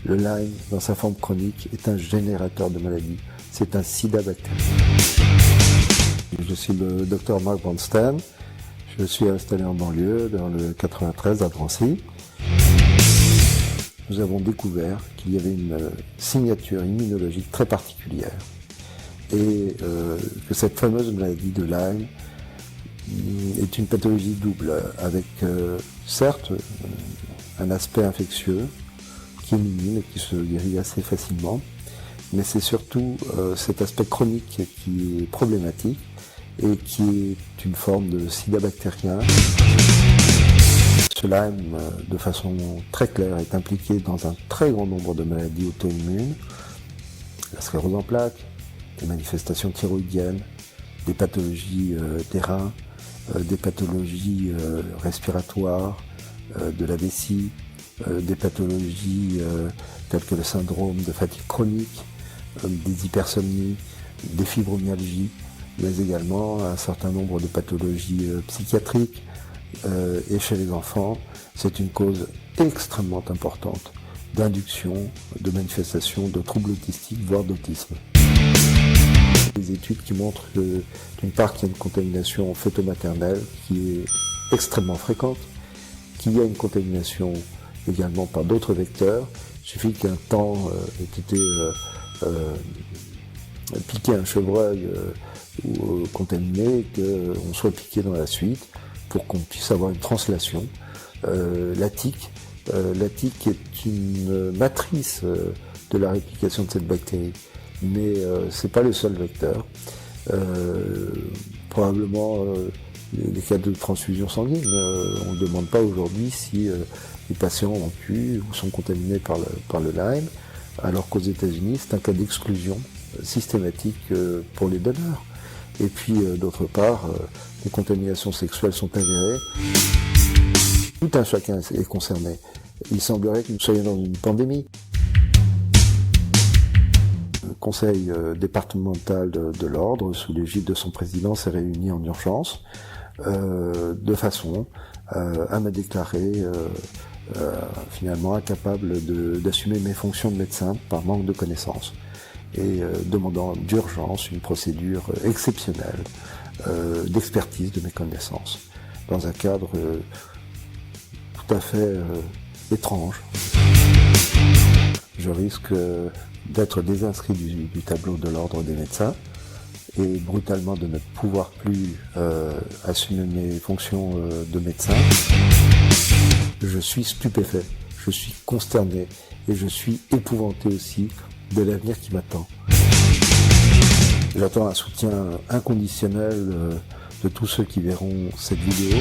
Le Lyme, dans sa forme chronique, est un générateur de maladies. C'est un sida bactérien. Je suis le docteur Mark Bronstein. Je suis installé en banlieue, dans le 93 à Drancy. Nous avons découvert qu'il y avait une signature immunologique très particulière et que cette fameuse maladie de Lyme est une pathologie double avec certes un aspect infectieux qui est minime et qui se guérit assez facilement, mais c'est surtout cet aspect chronique qui est problématique et qui est une forme de sida bactérien. Ce Lyme, de façon très claire, est impliqué dans un très grand nombre de maladies auto-immunes, la sclérose en plaques, des manifestations thyroïdiennes, des pathologies des reins, des pathologies respiratoires, de la vessie, des pathologies telles que le syndrome de fatigue chronique, des hypersomnies, des fibromyalgies, mais également un certain nombre de pathologies psychiatriques. Et chez les enfants, c'est une cause extrêmement importante d'induction, de manifestation de troubles autistiques, voire d'autisme. Des études qui montrent que, d'une part, qu'il y a une contamination fœto-maternelle qui est extrêmement fréquente, qu'il y a une contamination également par d'autres vecteurs. Il suffit qu'un temps ait été piqué un chevreuil ou contaminé, qu'on soit piqué dans la suite, pour qu'on puisse avoir une translation. La tique est une matrice de la réplication de cette bactérie, mais c'est pas le seul vecteur. Probablement les cas de transfusion sanguine, on ne demande pas aujourd'hui si les patients ont pu ou sont contaminés par le Lyme, alors qu'aux États-Unis c'est un cas d'exclusion systématique pour les donneurs. Et puis d'autre part, les contaminations sexuelles sont avérées. Tout un chacun est concerné. Il semblerait que nous soyons dans une pandémie. Le conseil départemental de l'ordre, sous l'égide de son président, s'est réuni en urgence, de façon à me déclarer finalement incapable d'assumer mes fonctions de médecin par manque de connaissances, et demandant d'urgence une procédure exceptionnelle d'expertise de mes connaissances, dans un cadre tout à fait étrange. Je risque d'être désinscrit du tableau de l'ordre des médecins et brutalement de ne pouvoir plus assumer mes fonctions de médecin. Je suis stupéfait, je suis consterné et je suis épouvanté aussi de l'avenir qui m'attend. J'attends un soutien inconditionnel de tous ceux qui verront cette vidéo.